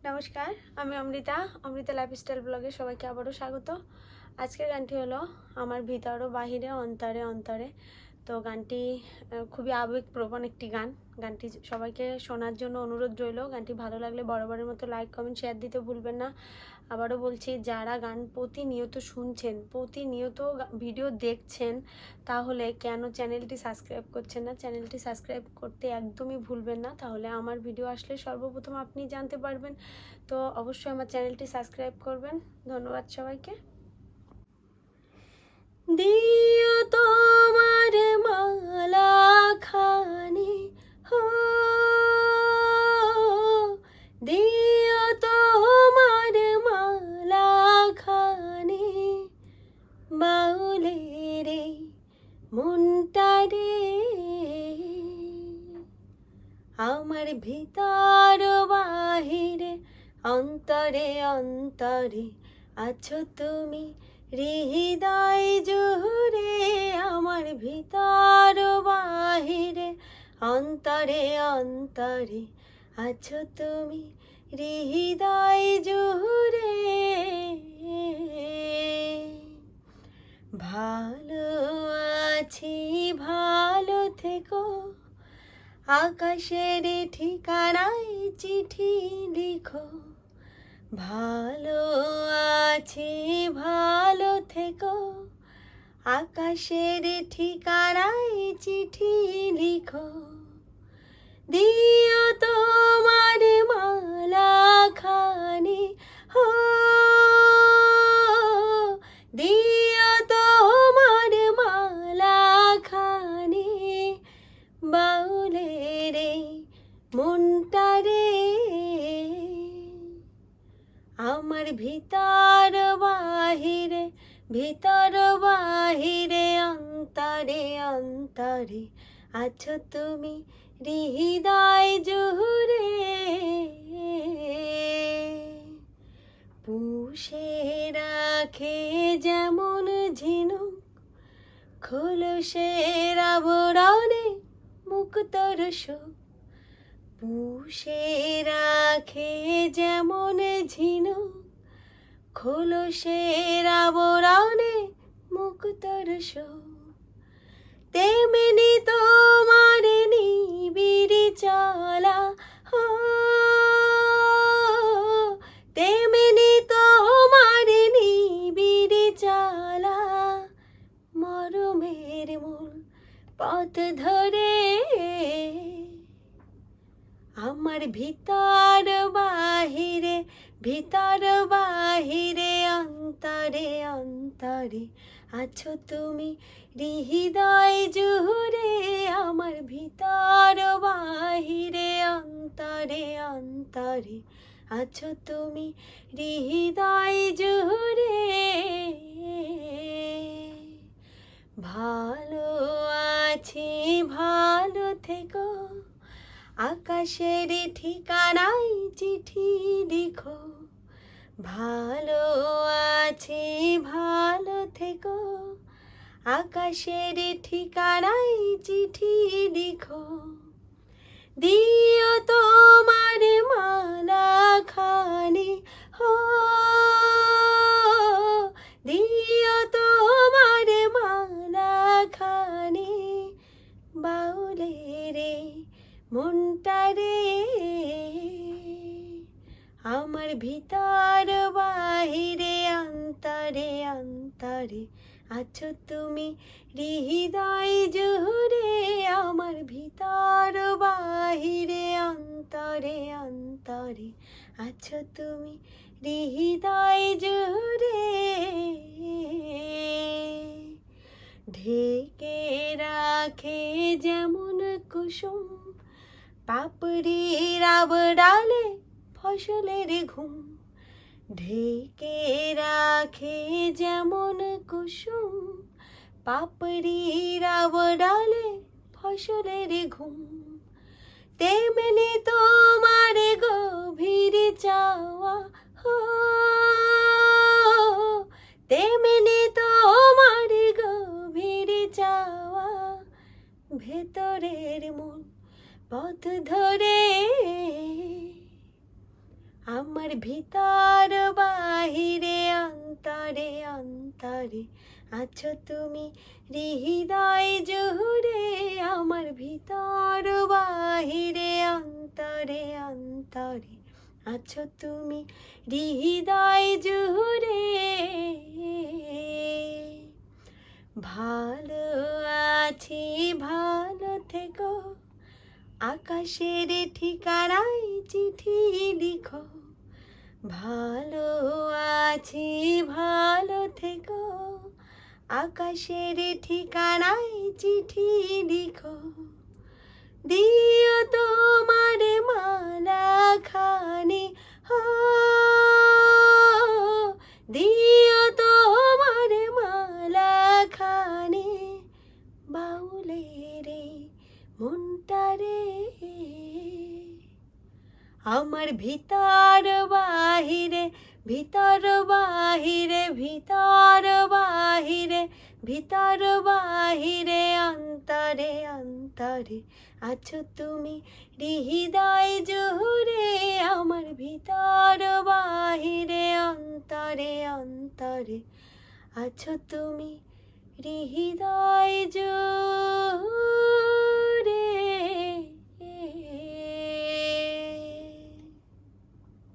নমস্কার, আমি অমৃতা লাইফস্টাইল ব্লগে সবাইকে আবারও স্বাগত। আজকের গানটি হলো আমার ভিতর ও বাহিরে অন্তরে অন্তরে। তো গানটি খুবই আবেগপ্রবণ একটি গানটি সবাইকে শোনার জন্য অনুরোধ রইল। গানটি ভালো লাগলে বরাবরের মতো লাইক কমেন্ট শেয়ার দিতে ভুলবেন না। আবারও বলছি, যারা গান প্রতিনিয়ত শুনছেন, প্রতিনিয়ত ভিডিও দেখছেন, তাহলে কেন চ্যানেলটি সাবস্ক্রাইব করছেন না? চ্যানেলটি সাবস্ক্রাইব করতে একদমই ভুলবেন না, তাহলে আমার ভিডিও আসলে সর্বপ্রথম আপনি জানতে পারবেন। তো অবশ্যই আমার চ্যানেলটি সাবস্ক্রাইব করবেন। ধন্যবাদ সবাইকে। দিও তোমার মালা খানি হো, দিও তোমার মালা খানি বাউলে রে মনটা রে, আমার ভিতর বাহিরে অন্তরে অন্তরে আছো তুমি হৃদয় জুড়ে। আমার ভিতর বাহিরে অন্তরে অন্তরে আছো তুমি হৃদয় জুড়ে। ভালো আছি, ভালো থেকো, আকাশের ঠিকানায় চিঠি লিখো। ভালো আছি, ভালো থেকো, আকাশের ঠিকানায় চিঠি লিখো। দিও তোমার মালা খানি হো, দিও তোমার মালা খানি বাউলে রে মনটা রে, আমার ভিতর বাহিরে অন্তরে অন্তরে আছো তুমি হৃদয় জুড়ে। পুষে রাখে যেমন ঝিনুক খোলসের আবরণে মুক্তর সুখ, পুষে রাখে যেমন ঝিনুক খোলসের আবরণে মুক্তর সুখ, তেমনি তোমার নিবিড় চলা হো, তেমনি তোমার নিবিড় চলা মরমের মূল পথ ধরে। আমার ভিতর বাহিরে অন্তরে অন্তরে আছো তুমি হৃদয় জুড়ে। আমার ভিতর বাহিরে অন্তরে অন্তরে আছো তুমি হৃদয় জুড়ে। ভালো আছি, ভালো থেকো, আকাশের ঠিকানায় চিঠি লিখো। ভালো আছি, ভালো থেকো, আকাশের ঠিকানায় চিঠি লিখো। দিও তোমার মালা খানি হো, দিও তোমার মালা খানি বাউলে রে মনটা রে, আমার ভিতর বাহিরে অন্তরে অন্তরে আছো তুমি হৃদয় জুড়ে। আমার ভিতর বাহিরে অন্তরে অন্তরে আছো তুমি হৃদয় জুড়ে। ঢেকে রাখে যেমন কুসুম পাপড়ির আবডালে ফসলের ঘুম, ঢেকে রাখে যেমন কুসুম পাপড়ির আবডালে ফসলের ঘুম, তেমনি তোমার গভীর চাওয়া হো, তেমনি তোমার গভীর চাওয়া ভেতরের মন পথ ধরে। আমার ভিতর বাহিরে অন্তরে অন্তরে আছো তুমি হৃদয় জুড়ে। আমার ভিতর বাহিরে অন্তরে অন্তরে আছো তুমি হৃদয় জুড়ে। ভালো আছি ভালো থেকো, আকাশের ঠিকানায় চিঠি লিখো। ভালো আছি ভালো থেকো, আকাশের ঠিকানায় চিঠি লিখো। দিও তোমার মালা খানি হো, দিও তোমার মালা খানি বাউলের মনটারে। আমার ভিতর বাহিরে ভিতর বাহিরে ভিতর বাহিরে ভিতর বাহিরে অন্তরে অন্তরে আছো তুমি হৃদয় জুড়ে। আমার ভিতর বাহিরে অন্তরে অন্তরে আছো তুমি হৃদয় জুড়ে।